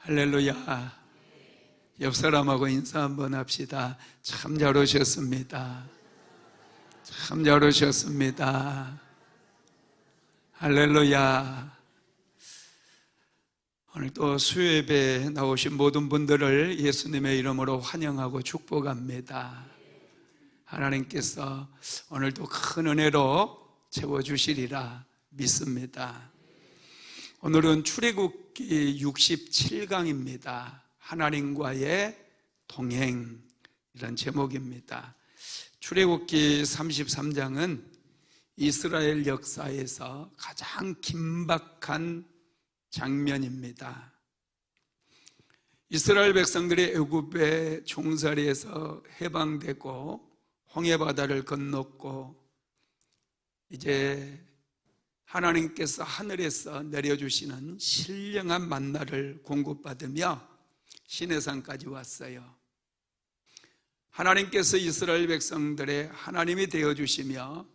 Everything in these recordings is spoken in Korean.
할렐루야. 옆 사람하고 인사 한번 합시다. 참 잘 오셨습니다. 참 잘 오셨습니다. 할렐루야. 오늘 또 수요예배에 나오신 모든 분들을 예수님의 이름으로 환영하고 축복합니다. 하나님께서 오늘도 큰 은혜로 채워주시리라 믿습니다. 오늘은 출애굽기 67강입니다. 하나님과의 동행, 이런 제목입니다. 출애굽기 33장은 이스라엘 역사에서 가장 긴박한 장면입니다. 이스라엘 백성들이 애굽의 종살이에서 해방되고 홍해바다를 건넜고 이제 하나님께서 하늘에서 내려주시는 신령한 만나를 공급받으며 시내산까지 왔어요. 하나님께서 이스라엘 백성들의 하나님이 되어주시며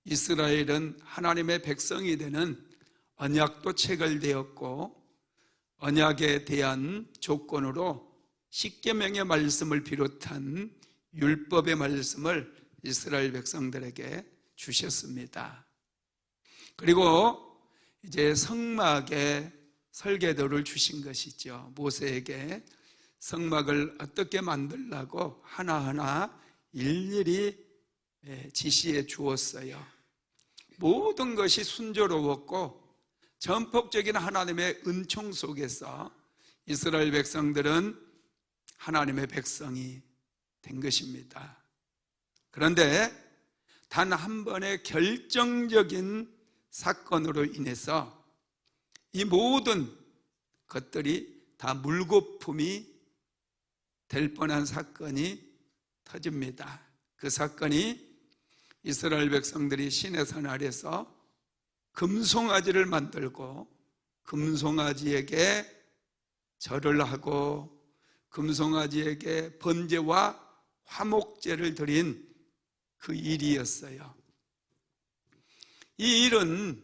이스라엘은 하나님의 백성이 되는 언약도 체결되었고, 언약에 대한 조건으로 십계명의 말씀을 비롯한 율법의 말씀을 이스라엘 백성들에게 주셨습니다. 그리고 이제 성막의 설계도를 주신 것이죠. 모세에게 성막을 어떻게 만들라고 하나하나 일일이 지시해 주었어요. 모든 것이 순조로웠고 전폭적인 하나님의 은총 속에서 이스라엘 백성들은 하나님의 백성이 된 것입니다. 그런데 단 한 번의 결정적인 사건으로 인해서 이 모든 것들이 다 물거품이 될 뻔한 사건이 터집니다. 그 사건이 이스라엘 백성들이 시내산 아래서 금송아지를 만들고 금송아지에게 절을 하고 금송아지에게 번제와 화목제를 드린 그 일이었어요. 이 일은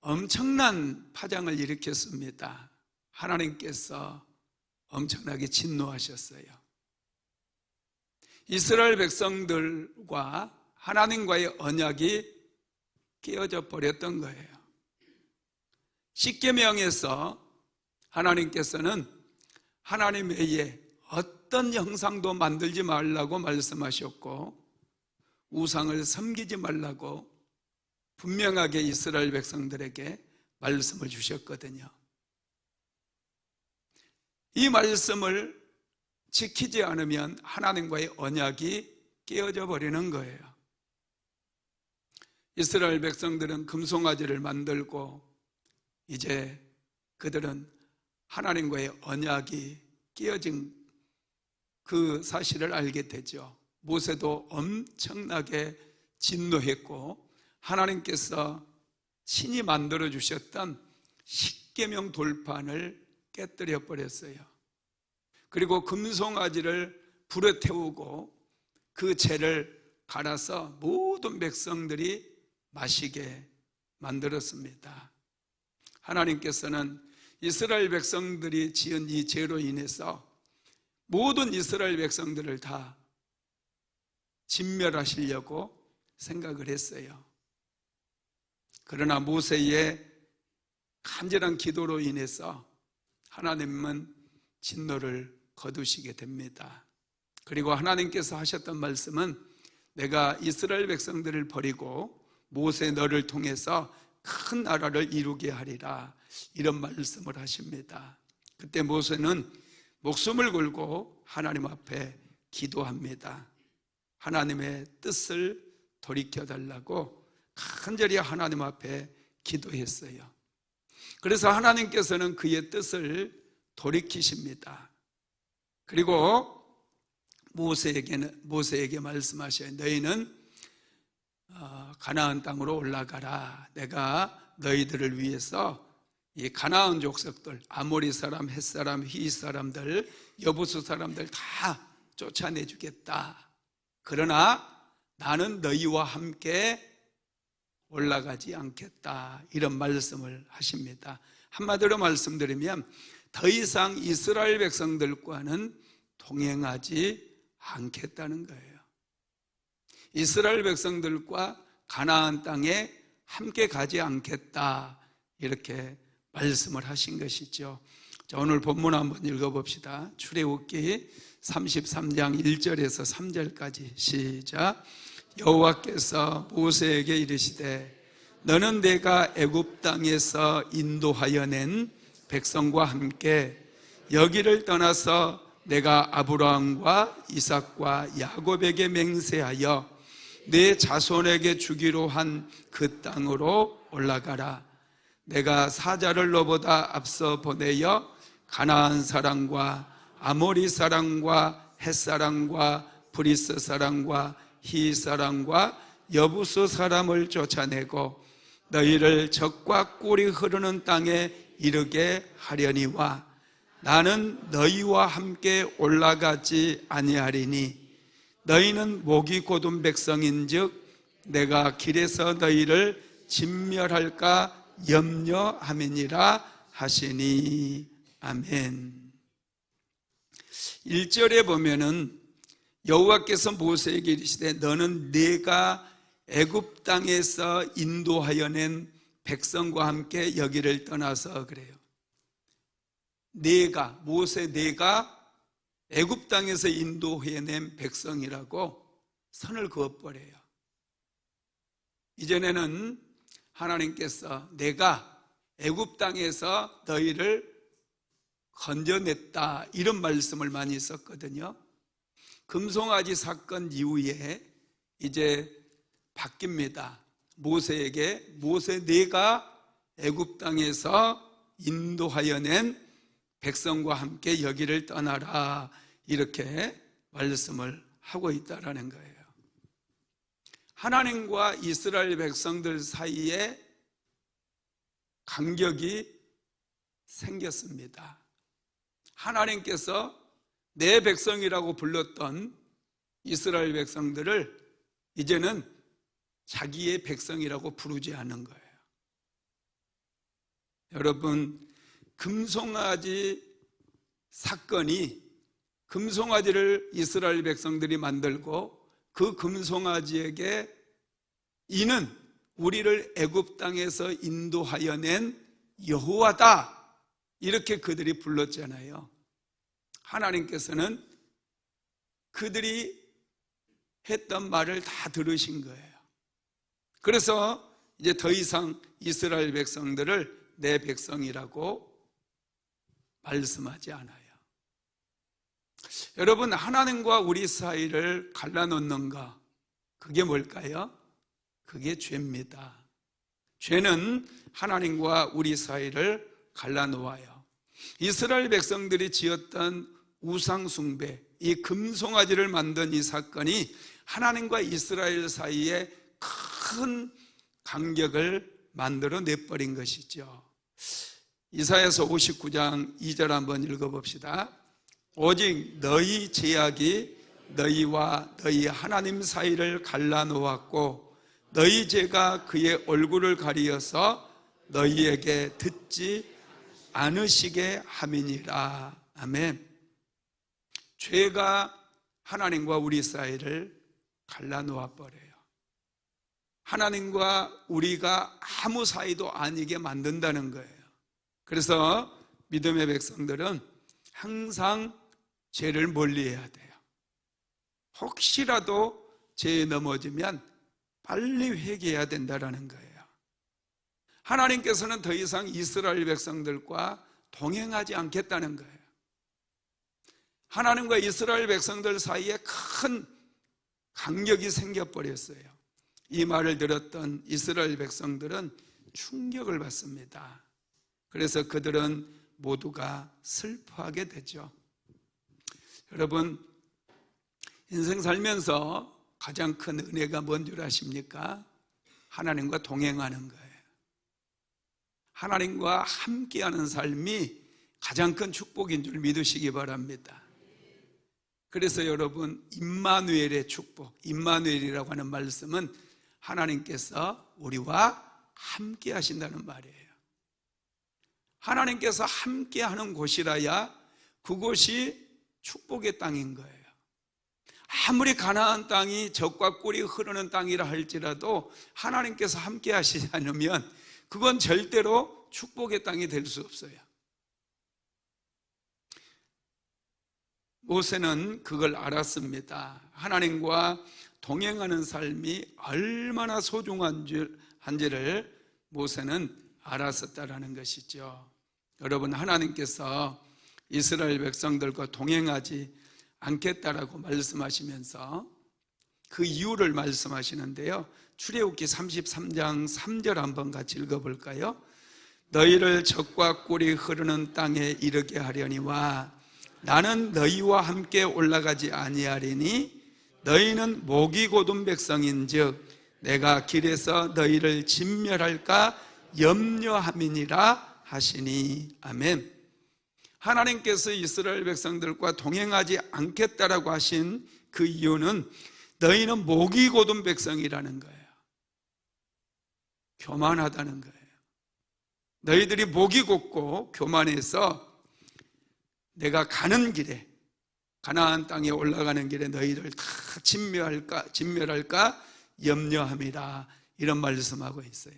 엄청난 파장을 일으켰습니다. 하나님께서 엄청나게 진노하셨어요. 이스라엘 백성들과 하나님과의 언약이 깨어져 버렸던 거예요. 십계명에서 하나님께서는 하나님 외에 어떤 형상도 만들지 말라고 말씀하셨고 우상을 섬기지 말라고 분명하게 이스라엘 백성들에게 말씀을 주셨거든요. 이 말씀을 지키지 않으면 하나님과의 언약이 깨어져 버리는 거예요. 이스라엘 백성들은 금송아지를 만들고 이제 그들은 하나님과의 언약이 깨어진 그 사실을 알게 되죠. 모세도 엄청나게 진노했고 하나님께서 친히 만들어 주셨던 십계명 돌판을 깨뜨려 버렸어요. 그리고 금송아지를 불에 태우고 그 재를 갈아서 모든 백성들이 마시게 만들었습니다. 하나님께서는 이스라엘 백성들이 지은 이 죄로 인해서 모든 이스라엘 백성들을 다 진멸하시려고 생각을 했어요. 그러나 모세의 간절한 기도로 인해서 하나님은 진노를 거두시게 됩니다. 그리고 하나님께서 하셨던 말씀은 내가 이스라엘 백성들을 버리고 모세 너를 통해서 큰 나라를 이루게 하리라, 이런 말씀을 하십니다. 그때 모세는 목숨을 걸고 하나님 앞에 기도합니다. 하나님의 뜻을 돌이켜달라고 간절히 하나님 앞에 기도했어요. 그래서 하나님께서는 그의 뜻을 돌이키십니다. 그리고 모세에게 말씀하셔요. 너희는 가나안 땅으로 올라가라. 내가 너희들을 위해서 이 가나안 족속들, 아모리 사람, 헷 사람, 히 사람들, 여부수 사람들 다 쫓아내주겠다. 그러나 나는 너희와 함께 올라가지 않겠다, 이런 말씀을 하십니다. 한마디로 말씀드리면 더 이상 이스라엘 백성들과는 동행하지 않겠다는 거예요. 이스라엘 백성들과 가나안 땅에 함께 가지 않겠다, 이렇게 말씀을 하신 것이죠. 자, 오늘 본문 한번 읽어봅시다. 출애굽기 33장 1절에서 3절까지 시작. 여호와께서 모세에게 이르시되 너는 내가 애굽 땅에서 인도하여 낸 백성과 함께 여기를 떠나서 내가 아브라함과 이삭과 야곱에게 맹세하여 내 자손에게 주기로 한 그 땅으로 올라가라. 내가 사자를 너보다 앞서 보내어 가나안 사람과 아모리 사람과 헷 사람과 브리스 사람과 히 사람과 여부수 사람을 쫓아내고 너희를 적과 꿀이 흐르는 땅에 이르게 하려니와 나는 너희와 함께 올라가지 아니하리니 너희는 목이 곧은 백성인즉 내가 길에서 너희를 진멸할까 염려함이니라 하시니. 아멘. 1절에 보면은 여호와께서 모세에게 이르시되 너는 내가 애굽 땅에서 인도하여 낸 백성과 함께 여기를 떠나서, 그래요. 모세 내가 애굽 땅에서 인도해낸 백성이라고 선을 그어버려요. 이전에는 하나님께서 내가 애굽 땅에서 너희를 건져냈다, 이런 말씀을 많이 썼거든요. 금송아지 사건 이후에 이제 바뀝니다. 모세에게 모세 내가 애굽 땅에서 인도하여 낸 백성과 함께 여기를 떠나라, 이렇게 말씀을 하고 있다라는 거예요. 하나님과 이스라엘 백성들 사이에 간격이 생겼습니다. 하나님께서 내 백성이라고 불렀던 이스라엘 백성들을 이제는 자기의 백성이라고 부르지 않는 거예요. 여러분, 금송아지 사건이, 금송아지를 이스라엘 백성들이 만들고 그 금송아지에게 이는 우리를 애굽 땅에서 인도하여 낸 여호와다, 이렇게 그들이 불렀잖아요. 하나님께서는 그들이 했던 말을 다 들으신 거예요. 그래서 이제 더 이상 이스라엘 백성들을 내 백성이라고 말씀하지 않아요. 여러분, 하나님과 우리 사이를 갈라놓는가, 그게 뭘까요? 그게 죄입니다. 죄는 하나님과 우리 사이를 갈라놓아요. 이스라엘 백성들이 지었던 우상숭배, 이 금송아지를 만든 이 사건이 하나님과 이스라엘 사이에 큰 간격을 만들어 내버린 것이죠. 이사야서 59장 2절 한번 읽어봅시다. 오직 너희 죄악이 너희와 너희 하나님 사이를 갈라놓았고 너희 죄가 그의 얼굴을 가리어서 너희에게 듣지 않으시게 함이니라. 아멘. 죄가 하나님과 우리 사이를 갈라놓아 버려요. 하나님과 우리가 아무 사이도 아니게 만든다는 거예요. 그래서 믿음의 백성들은 항상 죄를 멀리해야 돼요. 혹시라도 죄에 넘어지면 빨리 회개해야 된다는 거예요. 하나님께서는 더 이상 이스라엘 백성들과 동행하지 않겠다는 거예요. 하나님과 이스라엘 백성들 사이에 큰 간격이 생겨버렸어요. 이 말을 들었던 이스라엘 백성들은 충격을 받습니다. 그래서 그들은 모두가 슬퍼하게 되죠. 여러분, 인생 살면서 가장 큰 은혜가 뭔 줄 아십니까? 하나님과 동행하는 거예요. 하나님과 함께하는 삶이 가장 큰 축복인 줄 믿으시기 바랍니다. 그래서 여러분, 임마누엘의 축복, 임마누엘이라고 하는 말씀은 하나님께서 우리와 함께 하신다는 말이에요. 하나님께서 함께하는 곳이라야 그곳이 축복의 땅인 거예요. 아무리 가나안 땅이 젖과 꿀이 흐르는 땅이라 할지라도 하나님께서 함께 하시지 않으면 그건 절대로 축복의 땅이 될 수 없어요. 모세는 그걸 알았습니다. 하나님과 동행하는 삶이 얼마나 소중한지를 모세는 알았었다라는 것이죠. 여러분, 하나님께서 이스라엘 백성들과 동행하지 않겠다라고 말씀하시면서 그 이유를 말씀하시는데요, 출애굽기 33장 3절 한번 같이 읽어볼까요? 너희를 젖과 꿀이 흐르는 땅에 이르게 하려니와 나는 너희와 함께 올라가지 아니하리니 너희는 목이 곧은 백성인즉 내가 길에서 너희를 진멸할까 염려함이니라 하시니. 아멘. 하나님께서 이스라엘 백성들과 동행하지 않겠다라고 하신 그 이유는 너희는 목이 곧은 백성이라는 거예요. 교만하다는 거예요. 너희들이 목이 곧고 교만해서 내가 가는 길에, 가나안 땅에 올라가는 길에 너희를 다 진멸할까 염려함이라, 이런 말씀하고 있어요.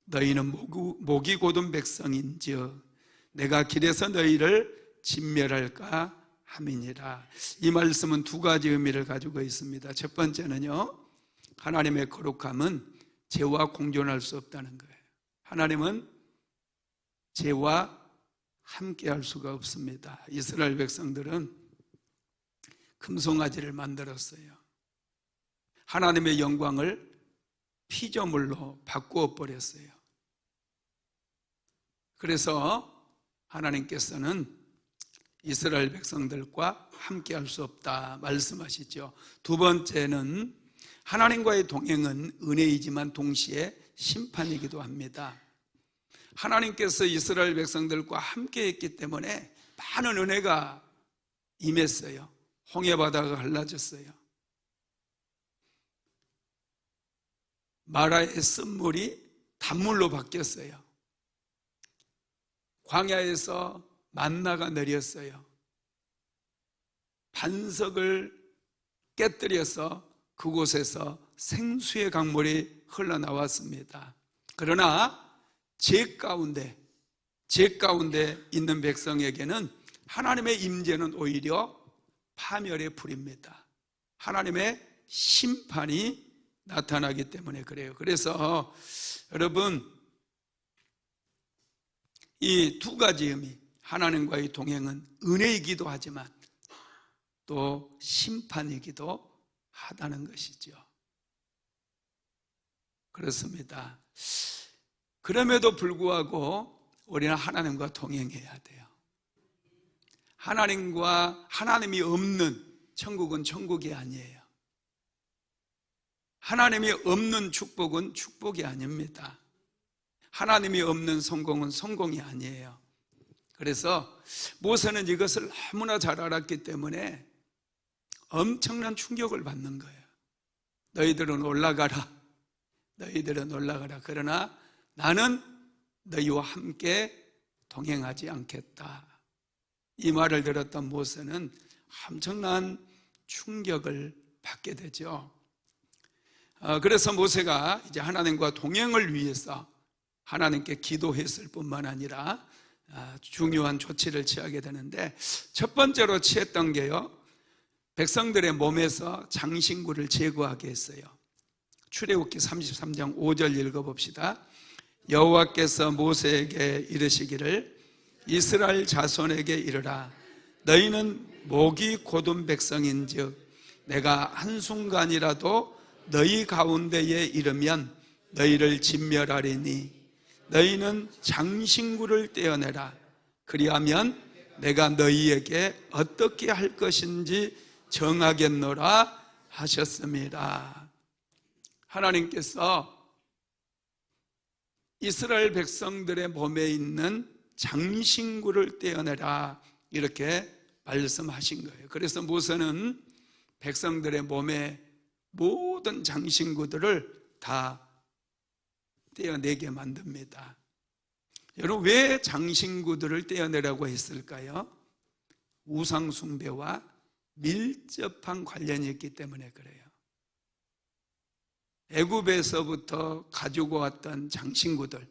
너희는 목이 곧은 백성인즉 내가 길에서 너희를 진멸할까 함이니라. 이 말씀은 두 가지 의미를 가지고 있습니다. 첫 번째는요, 하나님의 거룩함은 죄와 공존할 수 없다는 거예요. 하나님은 죄와 함께할 수가 없습니다. 이스라엘 백성들은 금송아지를 만들었어요. 하나님의 영광을 피조물로 바꾸어 버렸어요. 그래서 하나님께서는 이스라엘 백성들과 함께할 수 없다 말씀하시죠. 두 번째는 하나님과의 동행은 은혜이지만 동시에 심판이기도 합니다. 하나님께서 이스라엘 백성들과 함께 했기 때문에 많은 은혜가 임했어요. 홍해바다가 갈라졌어요. 마라의 쓴물이 단물로 바뀌었어요. 광야에서 만나가 내렸어요. 반석을 깨뜨려서 그곳에서 생수의 강물이 흘러나왔습니다. 그러나 죄 가운데 있는 백성에게는 하나님의 임재는 오히려 파멸의 불입니다. 하나님의 심판이 나타나기 때문에 그래요. 그래서 여러분, 이 두 가지 의미, 하나님과의 동행은 은혜이기도 하지만 또 심판이기도 하다는 것이죠. 그렇습니다. 그럼에도 불구하고 우리는 하나님과 동행해야 돼요. 하나님이 없는 천국은 천국이 아니에요. 하나님이 없는 축복은 축복이 아닙니다. 하나님이 없는 성공은 성공이 아니에요. 그래서 모세는 이것을 너무나 잘 알았기 때문에 엄청난 충격을 받는 거예요. 너희들은 올라가라. 그러나 나는 너희와 함께 동행하지 않겠다. 이 말을 들었던 모세는 엄청난 충격을 받게 되죠. 그래서 모세가 이제 하나님과 동행을 위해서 하나님께 기도했을 뿐만 아니라 중요한 조치를 취하게 되는데, 첫 번째로 취했던 게요, 백성들의 몸에서 장신구를 제거하게 했어요. 출애굽기 33장 5절 읽어봅시다. 여호와께서 모세에게 이르시기를 이스라엘 자손에게 이르라. 너희는 목이 곧은 백성인즉 내가 한순간이라도 너희 가운데에 이르면 너희를 진멸하리니 너희는 장신구를 떼어내라. 그리하면 내가 너희에게 어떻게 할 것인지 정하겠노라 하셨습니다. 하나님께서 이스라엘 백성들의 몸에 있는 장신구를 떼어내라, 이렇게 말씀하신 거예요. 그래서 모세는 백성들의 몸에 모든 장신구들을 다 떼어내게 만듭니다. 여러분, 왜 장신구들을 떼어내라고 했을까요? 우상숭배와 밀접한 관련이 있기 때문에 그래요. 애굽에서부터 가지고 왔던 장신구들,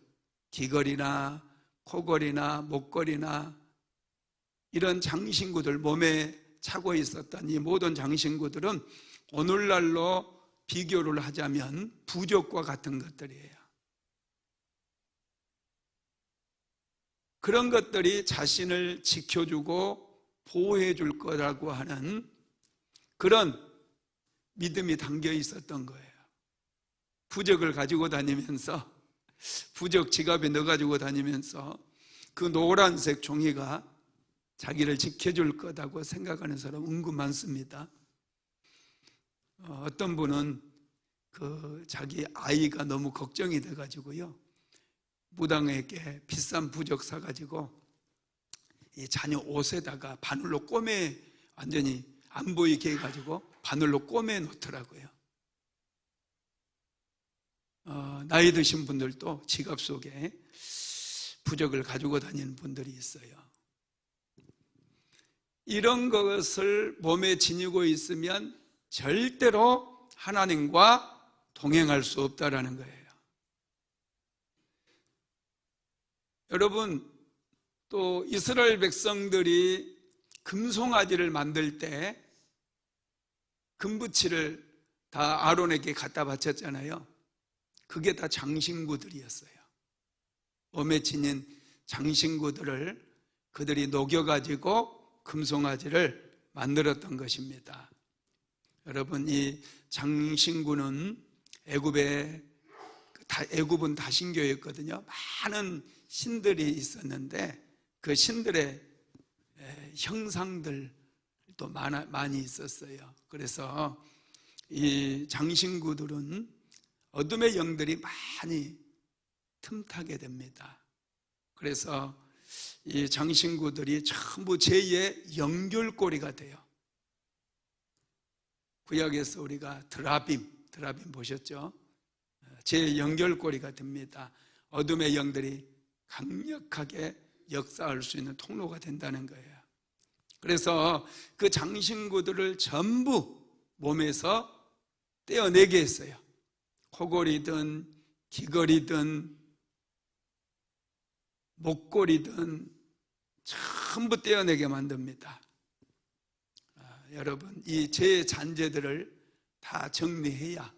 귀걸이나 코걸이나 목걸이나 이런 장신구들, 몸에 차고 있었던 이 모든 장신구들은 오늘날로 비교를 하자면 부적과 같은 것들이에요. 그런 것들이 자신을 지켜주고 보호해 줄 거라고 하는 그런 믿음이 담겨 있었던 거예요. 부적을 가지고 다니면서, 부적 지갑에 넣어가지고 다니면서 그 노란색 종이가 자기를 지켜줄 거다고 생각하는 사람 은근 많습니다. 어떤 분은 자기 아이가 너무 걱정이 돼가지고요, 무당에게 비싼 부적 사가지고 이 자녀 옷에다가 바늘로 꿰매, 완전히 안 보이게 해가지고 바늘로 꿰매 놓더라고요. 나이 드신 분들도 지갑 속에 부적을 가지고 다니는 분들이 있어요. 이런 것을 몸에 지니고 있으면 절대로 하나님과 동행할 수 없다라는 거예요. 여러분, 또 이스라엘 백성들이 금송아지를 만들 때 금붙이를 다 아론에게 갖다 바쳤잖아요. 그게 다 장신구들이었어요. 몸에 지닌 장신구들을 그들이 녹여가지고 금송아지를 만들었던 것입니다. 여러분, 이 장신구는 애굽은 다신교였거든요. 많은 신들이 있었는데 그 신들의 형상들도 많이 있었어요. 그래서 이 장신구들은 어둠의 영들이 많이 틈타게 됩니다. 그래서 이 장신구들이 전부 제2의 연결고리가 돼요. 구약에서 우리가 드라빔 보셨죠? 제 연결고리가 됩니다. 어둠의 영들이 강력하게 역사할 수 있는 통로가 된다는 거예요. 그래서 그 장신구들을 전부 몸에서 떼어내게 했어요. 코걸이든 귀걸이든 목걸이든 전부 떼어내게 만듭니다. 여러분, 이 제 잔재들을 다 정리해야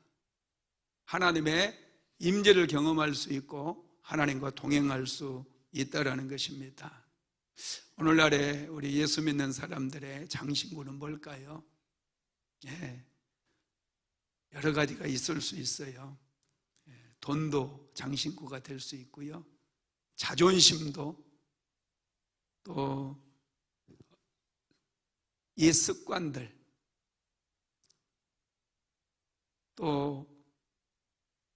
하나님의 임재를 경험할 수 있고 하나님과 동행할 수 있다라는 것입니다. 오늘날에 우리 예수 믿는 사람들의 장신구는 뭘까요? 여러 가지가 있을 수 있어요. 돈도 장신구가 될 수 있고요, 자존심도, 또 옛 습관들, 또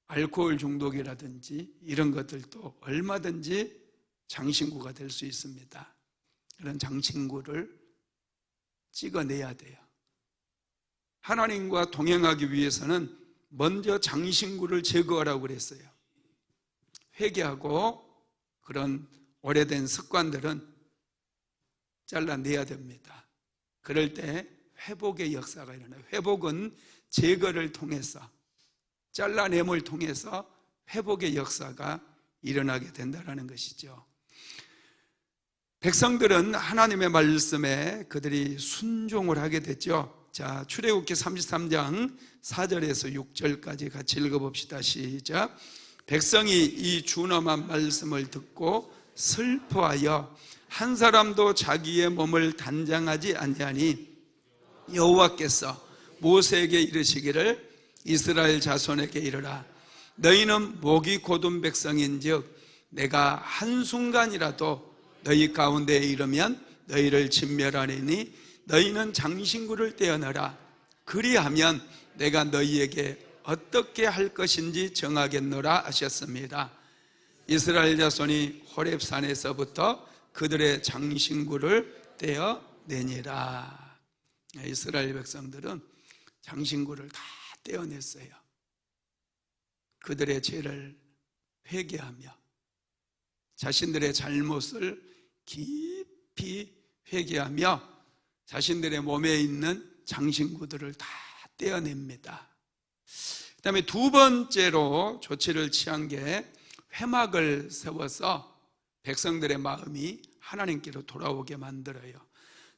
알코올 중독이라든지 이런 것들도 얼마든지 장신구가 될 수 있습니다. 그런 장신구를 찍어내야 돼요. 하나님과 동행하기 위해서는 먼저 장신구를 제거하라고 그랬어요. 회개하고 그런 오래된 습관들은 잘라내야 됩니다. 그럴 때 회복의 역사가 일어나요. 회복은 제거를 통해서, 잘라냄을 통해서 회복의 역사가 일어나게 된다는 것이죠. 백성들은 하나님의 말씀에 그들이 순종을 하게 됐죠. 자, 출애굽기 33장 4절에서 6절까지 같이 읽어봅시다. 시작. 백성이 이 준엄한 말씀을 듣고 슬퍼하여 한 사람도 자기의 몸을 단장하지 아니하니 여호와께서 모세에게 이르시기를 이스라엘 자손에게 이르라. 너희는 목이 곧은 백성인즉 내가 한순간이라도 너희 가운데에 이르면 너희를 진멸하리니 너희는 장신구를 떼어내라. 그리하면 내가 너희에게 어떻게 할 것인지 정하겠노라 하셨습니다. 이스라엘 자손이 호렙산에서부터 그들의 장신구를 떼어내니라. 이스라엘 백성들은 장신구를 다 떼어냈어요. 그들의 죄를 회개하며 자신들의 잘못을 깊이 회개하며 자신들의 몸에 있는 장신구들을 다 떼어냅니다. 그 다음에 두 번째로 조치를 취한 게 회막을 세워서 백성들의 마음이 하나님께로 돌아오게 만들어요.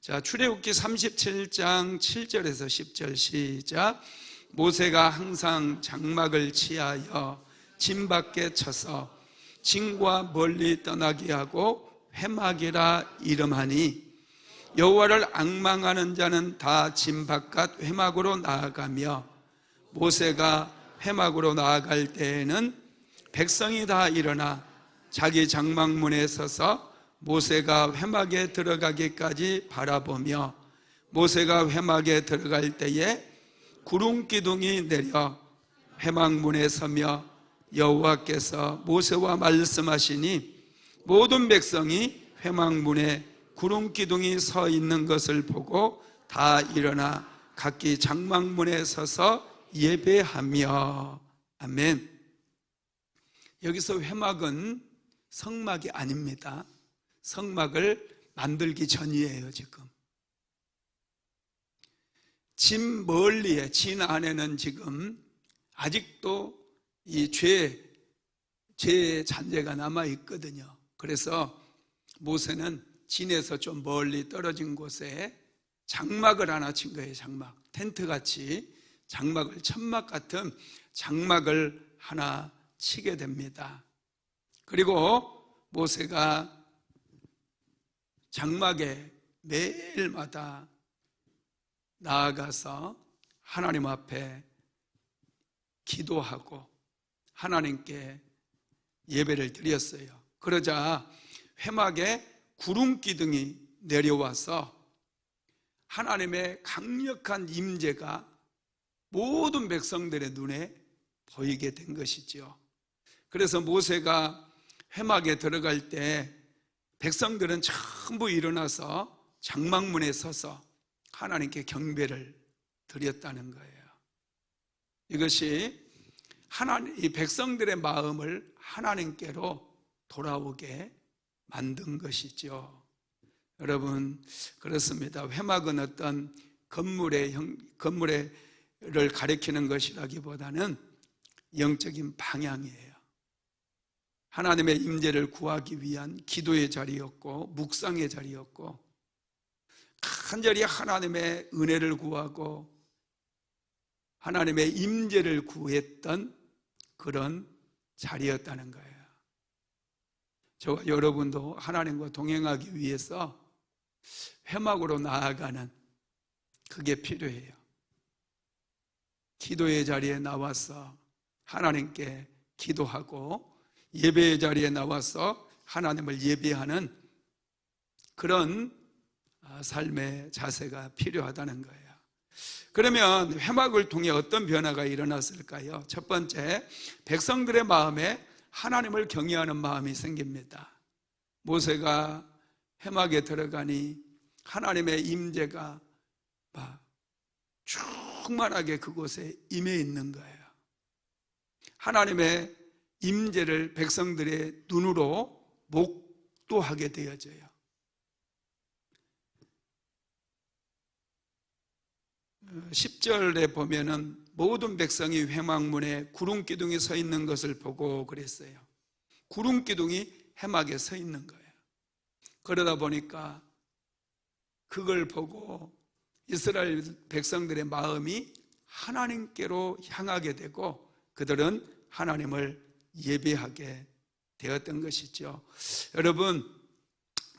자, 출애굽기 37장 7절에서 10절 시작. 모세가 항상 장막을 치하여 진 밖에 쳐서 진과 멀리 떠나게 하고 회막이라 이름하니 여호와를 앙망하는 자는 다 진 바깥 회막으로 나아가며 모세가 회막으로 나아갈 때에는 백성이 다 일어나 자기 장막문에 서서 모세가 회막에 들어가기까지 바라보며 모세가 회막에 들어갈 때에 구름 기둥이 내려 회막문에 서며 여호와께서 모세와 말씀하시니 모든 백성이 회막문에 구름 기둥이 서 있는 것을 보고 다 일어나 각기 장막문에 서서 예배하며. 아멘. 여기서 회막은 성막이 아닙니다. 성막을 만들기 전이에요. 지금 진 멀리에, 진 안에는 지금 아직도 이 죄의 잔재가 남아 있거든요. 그래서 모세는 진에서 좀 멀리 떨어진 곳에 장막을 하나 친 거예요. 장막, 텐트같이 장막을, 천막 같은 장막을 하나 치게 됩니다. 그리고 모세가 장막에 매일마다 나아가서 하나님 앞에 기도하고 하나님께 예배를 드렸어요. 그러자 회막에 구름 기둥이 내려와서 하나님의 강력한 임재가 모든 백성들의 눈에 보이게 된 것이죠. 그래서 모세가 회막에 들어갈 때 백성들은 전부 일어나서 장막문에 서서 하나님께 경배를 드렸다는 거예요. 이것이 이 백성들의 마음을 하나님께로 돌아오게 만든 것이죠. 여러분, 그렇습니다. 회막은 어떤 건물을 가리키는 것이라기보다는 영적인 방향이에요. 하나님의 임재를 구하기 위한 기도의 자리였고 묵상의 자리였고 간절히 하나님의 은혜를 구하고 하나님의 임재를 구했던 그런 자리였다는 거예요. 저와 여러분도 하나님과 동행하기 위해서 회막으로 나아가는 그게 필요해요. 기도의 자리에 나와서 하나님께 기도하고 예배의 자리에 나와서 하나님을 예배하는 그런 삶의 자세가 필요하다는 거예요. 그러면 회막을 통해 어떤 변화가 일어났을까요? 첫 번째, 백성들의 마음에 하나님을 경외하는 마음이 생깁니다. 모세가 회막에 들어가니 하나님의 임재가 충만하게 그곳에 임해 있는 거예요. 하나님의 임재를 백성들의 눈으로 목도하게 되어져요. 10절에 보면은 모든 백성이 회막문에 구름 기둥이 서 있는 것을 보고 그랬어요. 구름 기둥이 회막에 서 있는 거예요. 그러다 보니까 그걸 보고 이스라엘 백성들의 마음이 하나님께로 향하게 되고 그들은 하나님을 예배하게 되었던 것이죠. 여러분,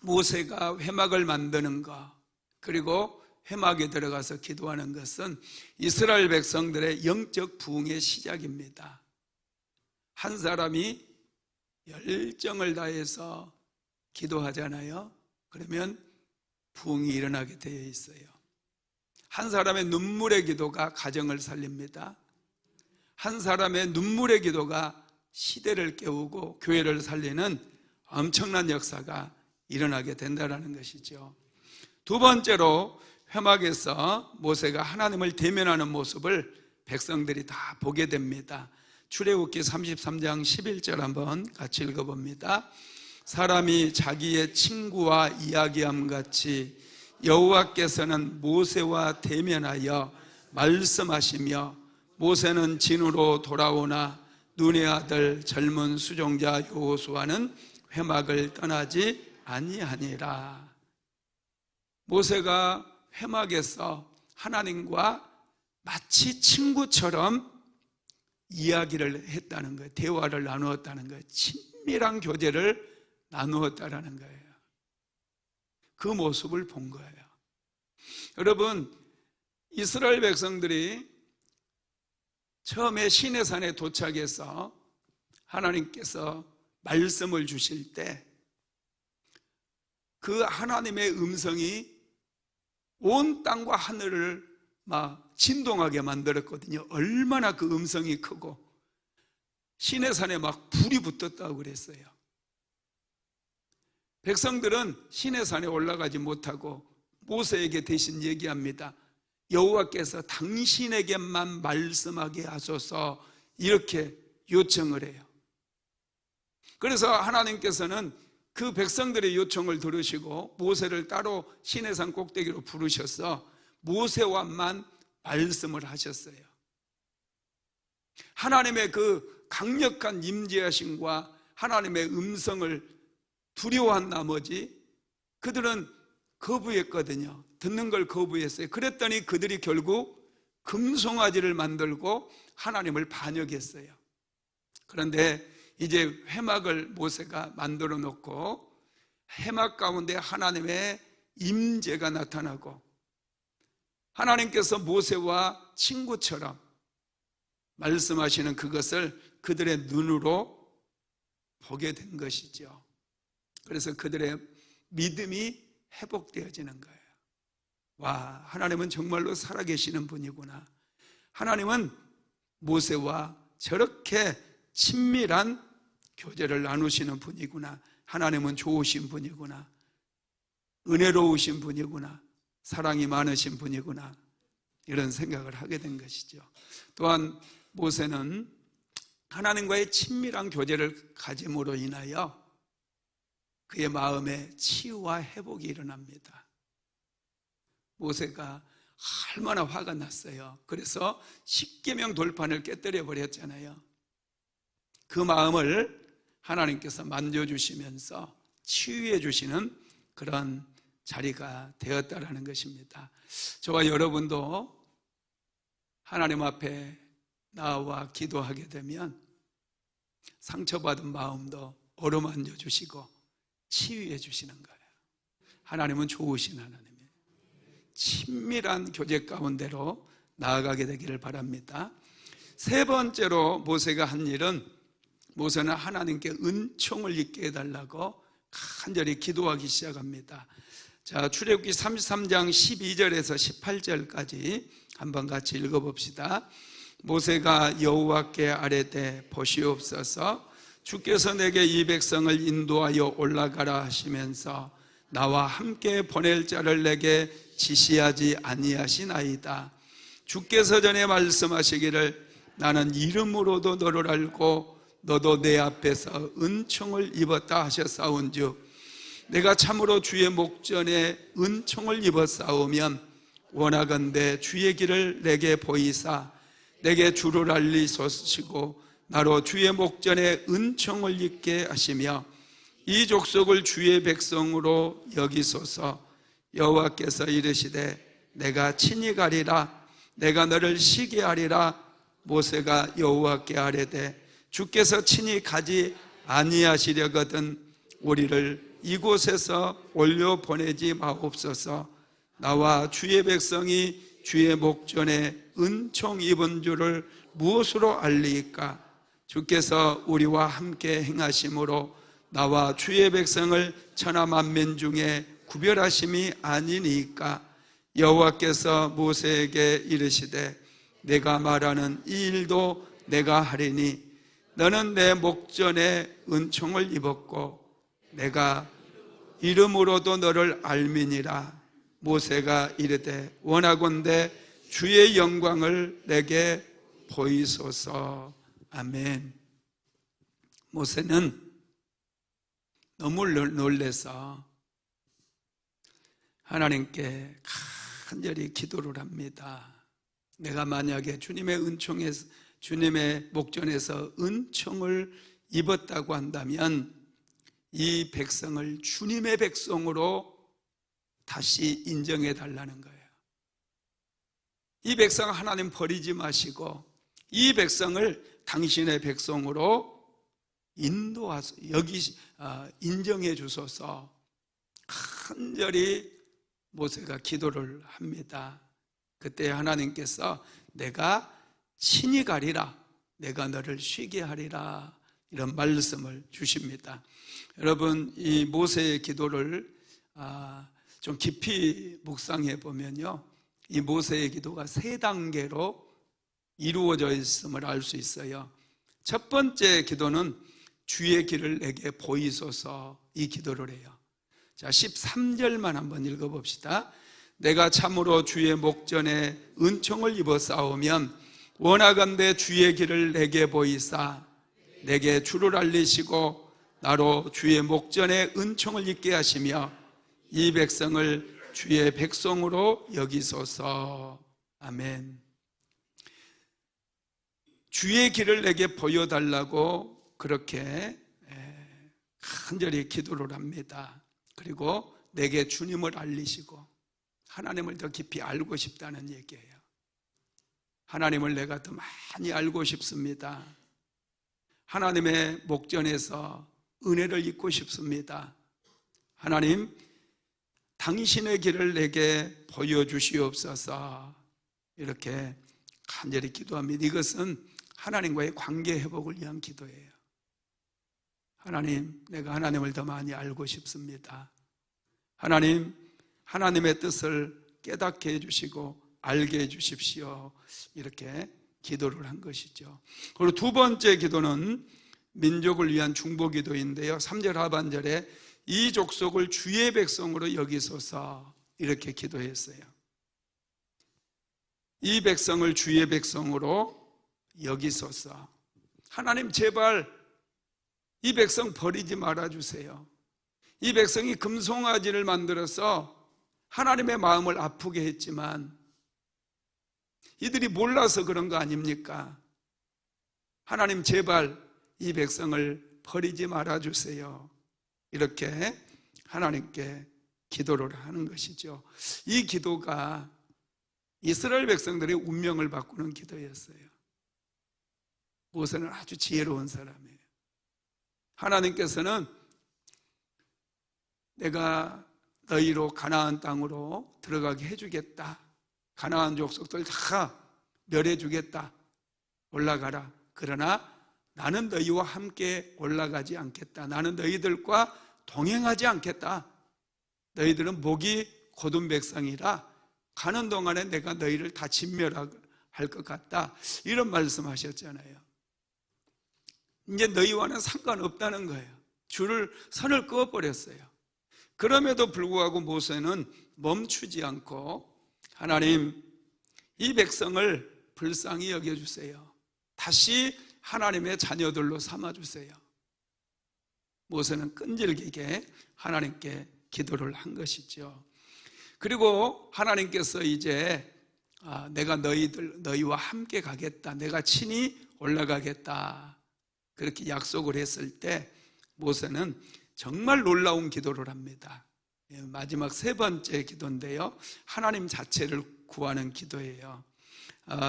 모세가 회막을 만드는 것, 그리고 회막에 들어가서 기도하는 것은 이스라엘 백성들의 영적 부흥의 시작입니다. 한 사람이 열정을 다해서 기도하잖아요. 그러면 부흥이 일어나게 되어 있어요. 한 사람의 눈물의 기도가 가정을 살립니다. 한 사람의 눈물의 기도가 시대를 깨우고 교회를 살리는 엄청난 역사가 일어나게 된다는 것이죠. 두 번째로 회막에서 모세가 하나님을 대면하는 모습을 백성들이 다 보게 됩니다. 출애굽기 33장 11절 한번 같이 읽어봅니다. 사람이 자기의 친구와 이야기함 같이 여호와께서는 모세와 대면하여 말씀하시며 모세는 진으로 돌아오나 눈의 아들 젊은 수종자 여호수아는 회막을 떠나지 아니하니라. 모세가 회막에서 하나님과 마치 친구처럼 이야기를 했다는 거예요. 대화를 나누었다는 거예요. 친밀한 교제를 나누었다라는 거예요. 그 모습을 본 거예요. 여러분, 이스라엘 백성들이 처음에 시내산에 도착해서 하나님께서 말씀을 주실 때 그 하나님의 음성이 온 땅과 하늘을 막 진동하게 만들었거든요. 얼마나 그 음성이 크고 시내산에 막 불이 붙었다고 그랬어요. 백성들은 시내산에 올라가지 못하고 모세에게 대신 얘기합니다. 여호와께서 당신에게만 말씀하게 하소서, 이렇게 요청을 해요. 그래서 하나님께서는 그 백성들의 요청을 들으시고 모세를 따로 시내산 꼭대기로 부르셔서 모세와만 말씀을 하셨어요. 하나님의 그 강력한 임재하심과 하나님의 음성을 두려워한 나머지 그들은 거부했거든요. 듣는 걸 거부했어요. 그랬더니 그들이 결국 금송아지를 만들고 하나님을 반역했어요. 그런데 이제 회막을 모세가 만들어 놓고 회막 가운데 하나님의 임재가 나타나고 하나님께서 모세와 친구처럼 말씀하시는 그것을 그들의 눈으로 보게 된 것이죠. 그래서 그들의 믿음이 회복되어지는 거예요. 와, 하나님은 정말로 살아계시는 분이구나. 하나님은 모세와 저렇게 친밀한 교제를 나누시는 분이구나. 하나님은 좋으신 분이구나. 은혜로우신 분이구나. 사랑이 많으신 분이구나. 이런 생각을 하게 된 것이죠. 또한 모세는 하나님과의 친밀한 교제를 가짐으로 인하여 그의 마음에 치유와 회복이 일어납니다. 모세가 얼마나 화가 났어요. 그래서 십계명 돌판을 깨뜨려 버렸잖아요. 그 마음을 하나님께서 만져주시면서 치유해 주시는 그런 자리가 되었다라는 것입니다. 저와 여러분도 하나님 앞에 나와 기도하게 되면 상처받은 마음도 어루만져 주시고 치유해 주시는 거예요. 하나님은 좋으신 하나님이에요. 친밀한 교제 가운데로 나아가게 되기를 바랍니다. 세 번째로 모세가 한 일은, 모세는 하나님께 은총을 잊게 해달라고 간절히 기도하기 시작합니다. 자, 출애굽기 33장 12절에서 18절까지 한번 같이 읽어봅시다. 모세가 여호와께 아뢰되 보시옵소서, 주께서 내게 이 백성을 인도하여 올라가라 하시면서 나와 함께 보낼 자를 내게 지시하지 아니하시나이다. 주께서 전에 말씀하시기를 나는 이름으로도 너를 알고 너도 내 앞에서 은총을 입었다 하셨사온즉 내가 참으로 주의 목전에 은총을 입었사오면 원하건대 주의 길을 내게 보이사 내게 주를 알리소시고 나로 주의 목전에 은총을 입게 하시며 이 족속을 주의 백성으로 여기소서. 여호와께서 이르시되 내가 친히 가리라. 내가 너를 쉬게 하리라. 모세가 여호와께 아뢰되 주께서 친히 가지 아니하시려거든 우리를 이곳에서 올려 보내지 마옵소서. 나와 주의 백성이 주의 목전에 은총 입은 줄을 무엇으로 알리이까? 주께서 우리와 함께 행하심으로 나와 주의 백성을 천하 만민 중에 구별하심이 아니니까. 여호와께서 모세에게 이르시되 내가 말하는 이 일도 내가 하리니 너는 내 목전에 은총을 입었고 내가 이름으로도 너를 알미니라. 모세가 이르되 원하건대 주의 영광을 내게 보이소서. 아멘. 모세는 너무 놀래서 하나님께 간절히 기도를 합니다. 내가 만약에 주님의 목전에서 은총을 입었다고 한다면 이 백성을 주님의 백성으로 다시 인정해 달라는 거예요. 이 백성 하나님 버리지 마시고 이 백성을 당신의 백성으로 인도하소, 인정해 주소서. 간절히 모세가 기도를 합니다. 그때 하나님께서 내가 친히 가리라, 내가 너를 쉬게 하리라, 이런 말씀을 주십니다. 여러분, 이 모세의 기도를 좀 깊이 묵상해 보면요, 이 모세의 기도가 3단계로 이루어져 있음을 알 수 있어요. 첫 번째 기도는 주의 길을 내게 보이소서, 이 기도를 해요. 자, 13절만 한번 읽어봅시다. 내가 참으로 주의 목전에 은총을 입어 싸우면 원하건대 주의 길을 내게 보이사 내게 주를 알리시고 나로 주의 목전에 은총을 입게 하시며 이 백성을 주의 백성으로 여기소서. 아멘. 주의 길을 내게 보여달라고 그렇게 간절히 기도를 합니다. 그리고 내게 주님을 알리시고 하나님을 더 깊이 알고 싶다는 얘기예요. 하나님을 내가 더 많이 알고 싶습니다. 하나님의 목전에서 은혜를 입고 싶습니다. 하나님, 당신의 길을 내게 보여주시옵소서. 이렇게 간절히 기도합니다. 이것은 하나님과의 관계 회복을 위한 기도예요. 하나님, 내가 하나님을 더 많이 알고 싶습니다. 하나님, 하나님의 뜻을 깨닫게 해주시고 알게 해주십시오. 이렇게 기도를 한 것이죠. 그리고 두 번째 기도는 민족을 위한 중보기도인데요, 3절 하반절에 이 족속을 주의 백성으로 여기소서, 이렇게 기도했어요. 이 백성을 주의 백성으로 여기소서. 하나님, 제발 이 백성 버리지 말아주세요. 이 백성이 금송아지를 만들어서 하나님의 마음을 아프게 했지만 이들이 몰라서 그런 거 아닙니까? 하나님, 제발 이 백성을 버리지 말아주세요. 이렇게 하나님께 기도를 하는 것이죠. 이 기도가 이스라엘 백성들의 운명을 바꾸는 기도였어요. 모세는 아주 지혜로운 사람이에요. 하나님께서는 내가 너희로 가나안 땅으로 들어가게 해주겠다, 가나안 족속들 다 멸해주겠다, 올라가라. 그러나 나는 너희와 함께 올라가지 않겠다. 나는 너희들과 동행하지 않겠다. 너희들은 목이 곧은 백성이라 가는 동안에 내가 너희를 다 진멸할 것 같다. 이런 말씀하셨잖아요. 이제 너희와는 상관없다는 거예요. 선을 그어버렸어요. 그럼에도 불구하고 모세는 멈추지 않고 하나님, 이 백성을 불쌍히 여겨주세요. 다시 하나님의 자녀들로 삼아주세요. 모세는 끈질기게 하나님께 기도를 한 것이죠. 그리고 하나님께서 이제 내가 너희와 함께 가겠다, 내가 친히 올라가겠다, 그렇게 약속을 했을 때 모세는 정말 놀라운 기도를 합니다. 마지막 3번째 기도인데요, 하나님 자체를 구하는 기도예요.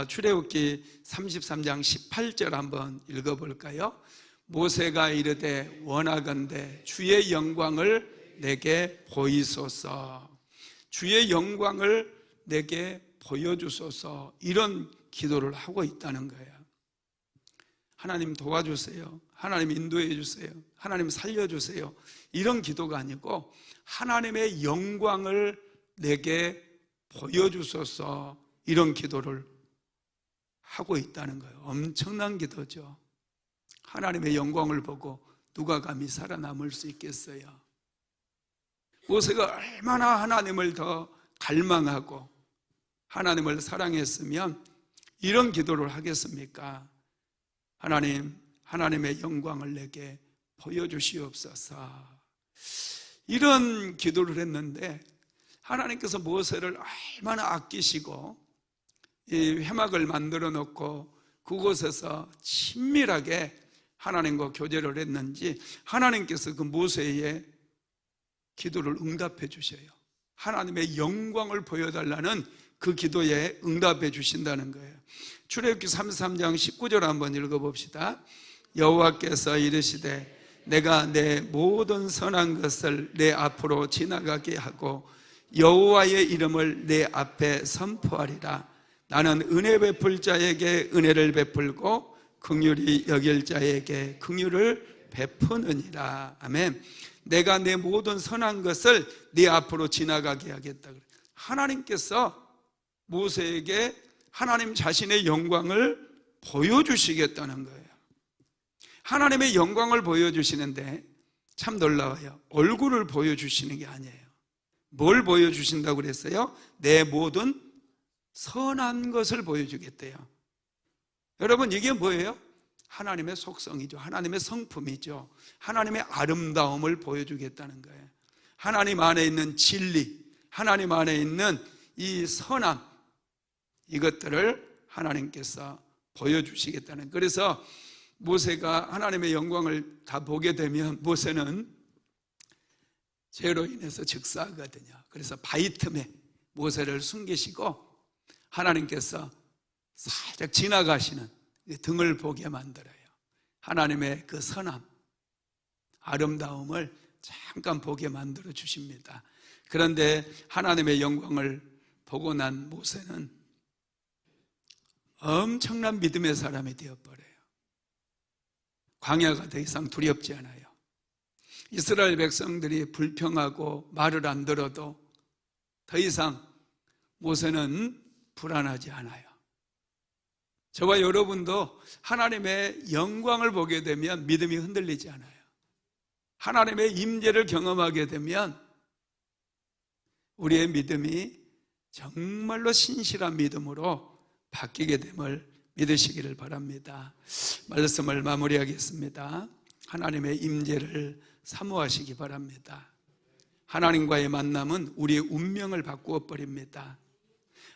출애굽기 33장 18절 한번 읽어볼까요? 모세가 이르되 원하건대 주의 영광을 내게 보이소서, 주의 영광을 내게 보여주소서, 이런 기도를 하고 있다는 거예요. 하나님 도와주세요, 하나님 인도해 주세요, 하나님 살려주세요, 이런 기도가 아니고 하나님의 영광을 내게 보여주소서, 이런 기도를 하고 있다는 거예요. 엄청난 기도죠. 하나님의 영광을 보고 누가 감히 살아남을 수 있겠어요? 모세가 얼마나 하나님을 더 갈망하고 하나님을 사랑했으면 이런 기도를 하겠습니까? 하나님, 하나님의 영광을 내게 보여주시옵소서. 이런 기도를 했는데 하나님께서 모세를 얼마나 아끼시고 이 회막을 만들어 놓고 그곳에서 친밀하게 하나님과 교제를 했는지 하나님께서 그 모세의 기도를 응답해 주셔요. 하나님의 영광을 보여달라는 그 기도에 응답해 주신다는 거예요. 출애굽기 33장 19절 한번 읽어봅시다. 여호와께서 이르시되 내가 내 모든 선한 것을 내 앞으로 지나가게 하고 여호와의 이름을 내 앞에 선포하리라. 나는 은혜 베풀 자에게 은혜를 베풀고 긍휼히 여길 자에게 긍휼을 베푸느니라. 아멘. 내가 내 모든 선한 것을 네 앞으로 지나가게 하겠다. 하나님께서 모세에게 하나님 자신의 영광을 보여주시겠다는 거예요. 하나님의 영광을 보여주시는데 참 놀라워요. 얼굴을 보여주시는 게 아니에요. 뭘 보여주신다고 그랬어요? 내 모든 선한 것을 보여주겠대요. 여러분, 이게 뭐예요? 하나님의 속성이죠. 하나님의 성품이죠. 하나님의 아름다움을 보여주겠다는 거예요. 하나님 안에 있는 진리, 하나님 안에 있는 이 선함, 이것들을 하나님께서 보여주시겠다는. 그래서 모세가 하나님의 영광을 다 보게 되면 모세는 죄로 인해서 즉사하거든요. 그래서 바위 틈에 모세를 숨기시고 하나님께서 살짝 지나가시는 등을 보게 만들어요. 하나님의 그 선함, 아름다움을 잠깐 보게 만들어 주십니다. 그런데 하나님의 영광을 보고 난 모세는 엄청난 믿음의 사람이 되어버려요. 광야가 더 이상 두렵지 않아요. 이스라엘 백성들이 불평하고 말을 안 들어도 더 이상 모세는 불안하지 않아요. 저와 여러분도 하나님의 영광을 보게 되면 믿음이 흔들리지 않아요. 하나님의 임재를 경험하게 되면 우리의 믿음이 정말로 신실한 믿음으로 바뀌게 됨을 믿으시기를 바랍니다. 말씀을 마무리하겠습니다. 하나님의 임재를 사모하시기 바랍니다. 하나님과의 만남은 우리의 운명을 바꾸어 버립니다.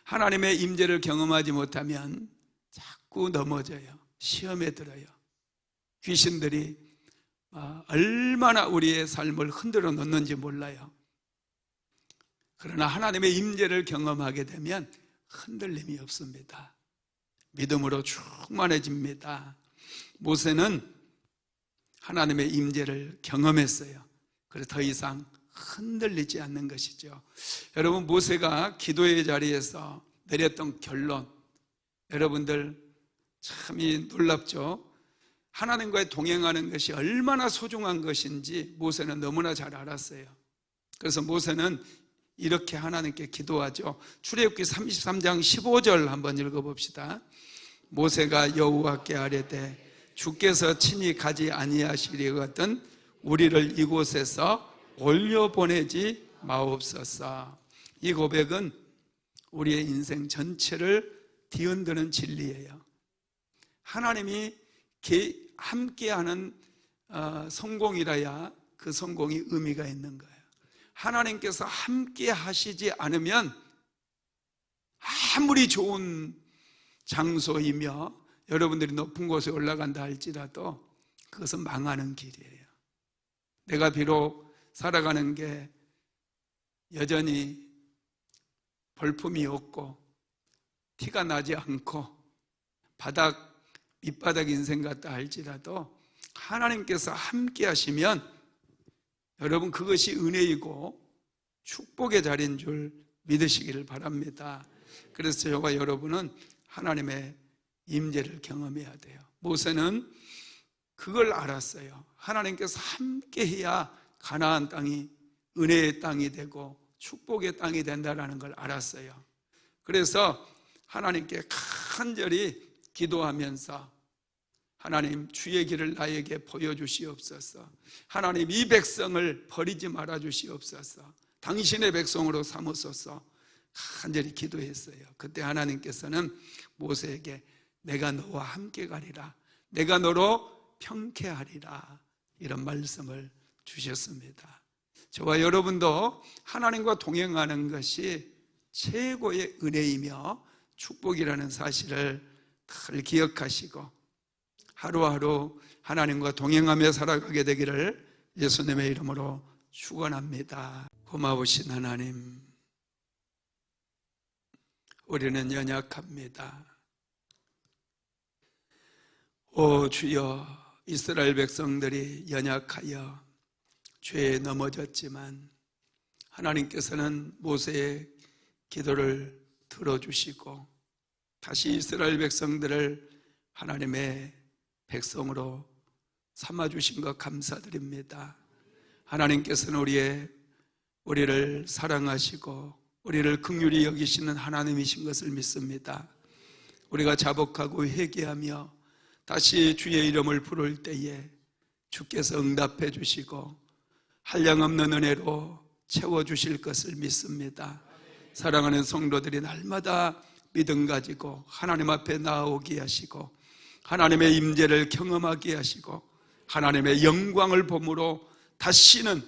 하나님의 임재를 경험하지 못하면 자꾸 넘어져요. 시험에 들어요. 귀신들이 얼마나 우리의 삶을 흔들어 놓는지 몰라요. 그러나 하나님의 임재를 경험하게 되면 흔들림이 없습니다. 믿음으로 충만해집니다. 모세는 하나님의 임재를 경험했어요. 그래서 더 이상 흔들리지 않는 것이죠. 여러분, 모세가 기도의 자리에서 내렸던 결론, 여러분들 참이 놀랍죠? 하나님과의 동행하는 것이 얼마나 소중한 것인지 모세는 너무나 잘 알았어요. 그래서 모세는 이렇게 하나님께 기도하죠. 출애굽기 33장 15절 한번 읽어봅시다. 모세가 여호와께 아뢰되 주께서 친히 가지 아니하시리거든 우리를 이곳에서 올려보내지 마옵소서. 이 고백은 우리의 인생 전체를 뒤흔드는 진리예요. 하나님이 함께하는 성공이라야 그 성공이 의미가 있는 거예요. 하나님께서 함께 하시지 않으면 아무리 좋은 장소이며 여러분들이 높은 곳에 올라간다 할지라도 그것은 망하는 길이에요. 내가 비록 살아가는 게 여전히 볼품이 없고 티가 나지 않고 밑바닥 인생 같다 할지라도 하나님께서 함께 하시면 여러분 그것이 은혜이고 축복의 자리인 줄 믿으시기를 바랍니다. 그래서 저와 여러분은 하나님의 임재를 경험해야 돼요. 모세는 그걸 알았어요. 하나님께서 함께 해야 가나안 땅이 은혜의 땅이 되고 축복의 땅이 된다는 걸 알았어요. 그래서 하나님께 간절히 기도하면서 하나님 주의 길을 나에게 보여주시옵소서. 하나님 이 백성을 버리지 말아 주시옵소서. 당신의 백성으로 삼으소서. 간절히 기도했어요. 그때 하나님께서는 모세에게 내가 너와 함께 가리라, 내가 너로 평쾌하리라, 이런 말씀을 주셨습니다. 저와 여러분도 하나님과 동행하는 것이 최고의 은혜이며 축복이라는 사실을 늘 기억하시고 하루하루 하나님과 동행하며 살아가게 되기를 예수님의 이름으로 축원합니다. 고마우신 하나님, 우리는 연약합니다. 오 주여, 이스라엘 백성들이 연약하여 죄에 넘어졌지만 하나님께서는 모세의 기도를 들어주시고 다시 이스라엘 백성들을 하나님의 백성으로 삼아주신 것 감사드립니다. 하나님께서는 우리를 사랑하시고 우리를 긍휼히 여기시는 하나님이신 것을 믿습니다. 우리가 자복하고 회개하며 다시 주의 이름을 부를 때에 주께서 응답해 주시고 한량없는 은혜로 채워주실 것을 믿습니다. 사랑하는 성도들이 날마다 믿음 가지고 하나님 앞에 나아오게 하시고 하나님의 임재를 경험하게 하시고 하나님의 영광을 보므로 다시는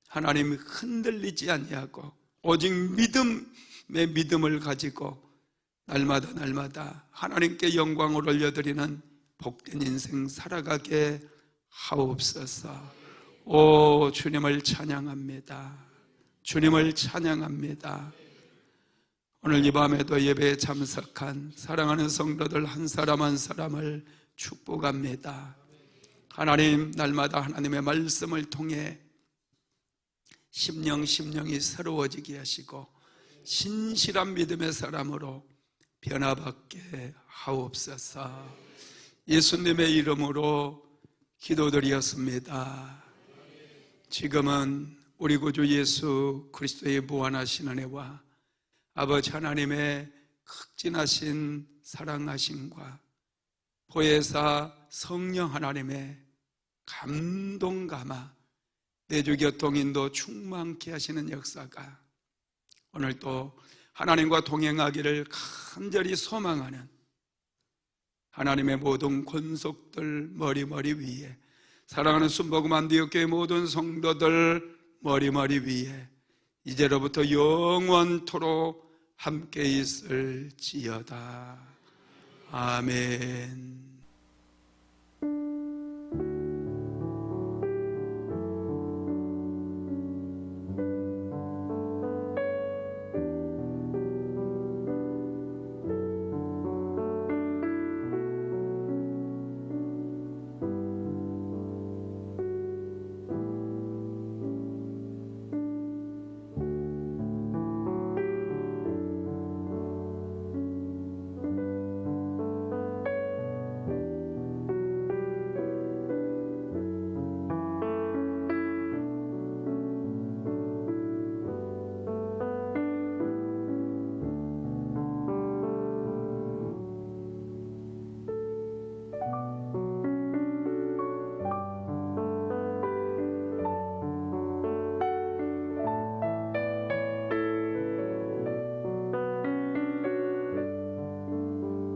하나님이 흔들리지 아니하고 오직 믿음의 믿음을 가지고 날마다 하나님께 영광을 올려드리는 복된 인생 살아가게 하옵소서. 오 주님을 찬양합니다. 주님을 찬양합니다. 오늘 이 밤에도 예배에 참석한 사랑하는 성도들 한 사람 한 사람을 축복합니다. 하나님, 날마다 하나님의 말씀을 통해 심령이 새로워지게 하시고 신실한 믿음의 사람으로 변화받게 하옵소서. 예수님의 이름으로 기도드리었습니다. 지금은 우리 구주 예수 그리스도의 무한하신 은혜와 아버지 하나님의 극진하신 사랑하심과 보혜사 성령 하나님의 감동 감화 내주 교통인도 충만케 하시는 역사가 오늘 또 하나님과 동행하기를 간절히 소망하는 하나님의 모든 권속들 머리 위에 사랑하는 순복음 안디옥교회 모든 성도들 머리 위에 이제로부터 영원토록 함께 있을지어다. 아멘.